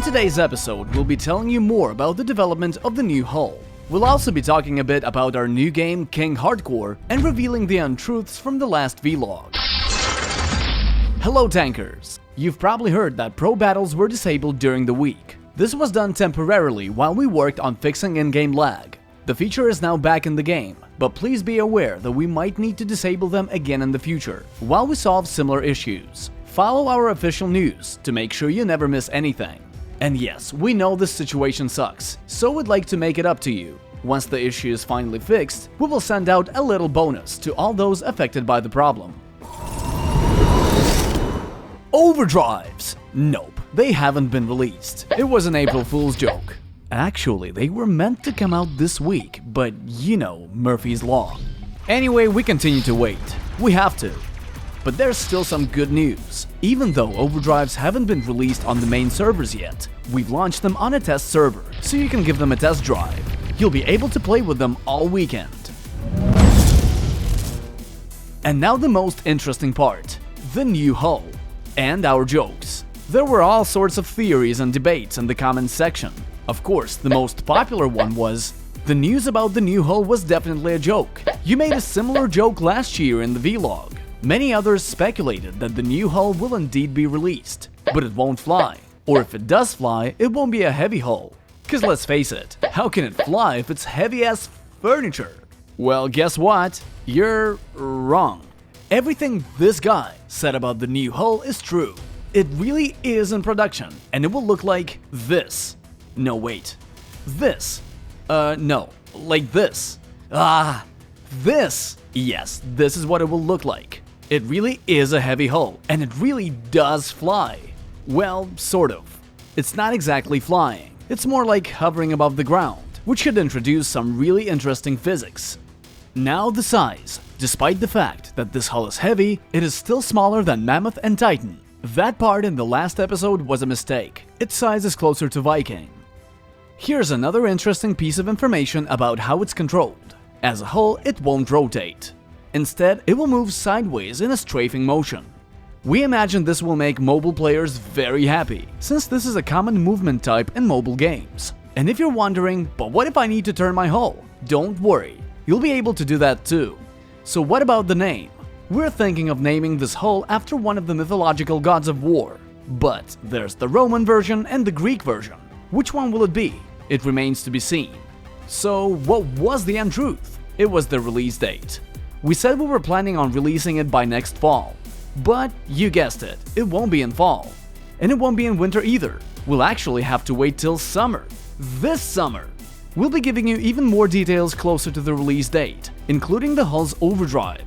today's episode, we'll be telling you more about the development of the new hull. We'll also be talking a bit about our new game, King Hardcore, and revealing the untruths from the last vlog. Hello tankers! You've probably heard that pro battles were disabled during the week. This was done temporarily while we worked on fixing in-game lag. The feature is now back in the game, but please be aware that we might need to disable them again in the future, while we solve similar issues. Follow our official news to make sure you never miss anything. And yes, we know this situation sucks, so we'd like to make it up to you. Once the issue is finally fixed, we will send out a little bonus to all those affected by the problem. Overdrives! Nope, they haven't been released. It was an April Fool's joke. Actually, they were meant to come out this week, but you know, Murphy's Law. Anyway, we continue to wait. We have to. But there's still some good news. Even though overdrives haven't been released on the main servers yet, we've launched them on a test server, so you can give them a test drive. You'll be able to play with them all weekend. And now the most interesting part, the new hull. And our jokes. There were all sorts of theories and debates in the comments section. Of course, the most popular one was, the news about the new hull was definitely a joke. You made a similar joke last year in the vlog. Many others speculated that the new hull will indeed be released, but it won't fly. Or if it does fly, it won't be a heavy hull. Cause let's face it, how can it fly if it's heavy as furniture? Well, guess what? You're wrong. Everything this guy said about the new hull is true. It really is in production, and it will look like this. No, wait. This. No. Like this. This. Yes, this is what it will look like. It really is a heavy hull, and it really does fly. Well, sort of. It's not exactly flying. It's more like hovering above the ground, which should introduce some really interesting physics. Now the size. Despite the fact that this hull is heavy, it is still smaller than Mammoth and Titan. That part in the last episode was a mistake. Its size is closer to Viking. Here's another interesting piece of information about how it's controlled. As a hull, it won't rotate. Instead, it will move sideways in a strafing motion. We imagine this will make mobile players very happy, since this is a common movement type in mobile games. And if you're wondering, but what if I need to turn my hull? Don't worry, you'll be able to do that too. So what about the name? We're thinking of naming this hull after one of the mythological gods of war. But there's the Roman version and the Greek version. Which one will it be? It remains to be seen. So what was the untruth? It was the release date. We said we were planning on releasing it by next fall. But you guessed it, it won't be in fall. And it won't be in winter either. We'll actually have to wait till summer. This summer! We'll be giving you even more details closer to the release date, including the hull's overdrive.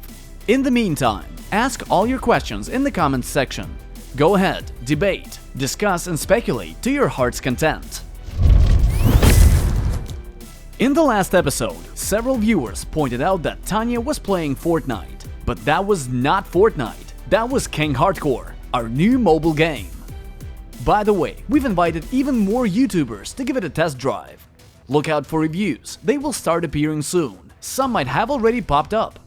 In the meantime, ask all your questions in the comments section. Go ahead, debate, discuss and speculate to your heart's content. In the last episode, several viewers pointed out that Tanya was playing Fortnite, but that was not Fortnite, that was King Hardcore, our new mobile game. By the way, we've invited even more YouTubers to give it a test drive. Look out for reviews, they will start appearing soon, some might have already popped up.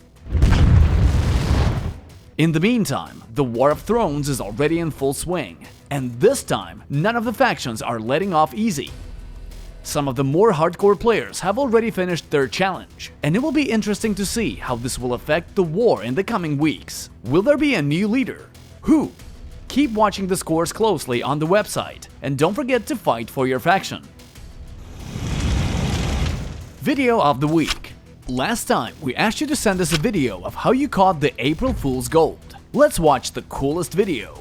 In the meantime, the War of Thrones is already in full swing, and this time, none of the factions are letting off easy. Some of the more hardcore players have already finished their challenge, and it will be interesting to see how this will affect the war in the coming weeks. Will there be a new leader? Who? Keep watching the scores closely on the website, and don't forget to fight for your faction. Video of the week. Last time, we asked you to send us a video of how you caught the April Fool's Gold. Let's watch the coolest video.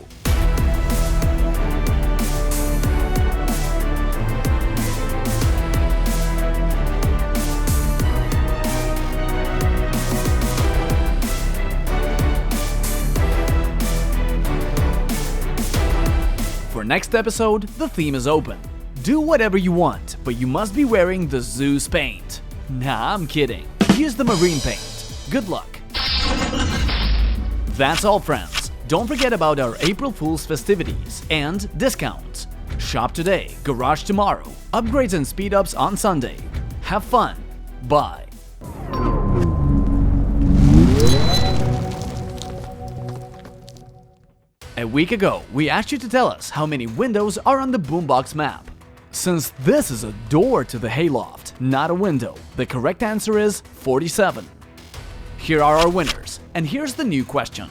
For next episode, the theme is open. Do whatever you want, but you must be wearing the Zeus paint. Nah, I'm kidding. Use the marine paint. Good luck. That's all, friends. Don't forget about our April Fool's festivities and discounts. Shop today, garage tomorrow, upgrades and speed-ups on Sunday. Have fun. Bye. A week ago, we asked you to tell us how many windows are on the boombox map. Since this is a door to the hayloft, not a window, the correct answer is 47. Here are our winners, and here's the new question.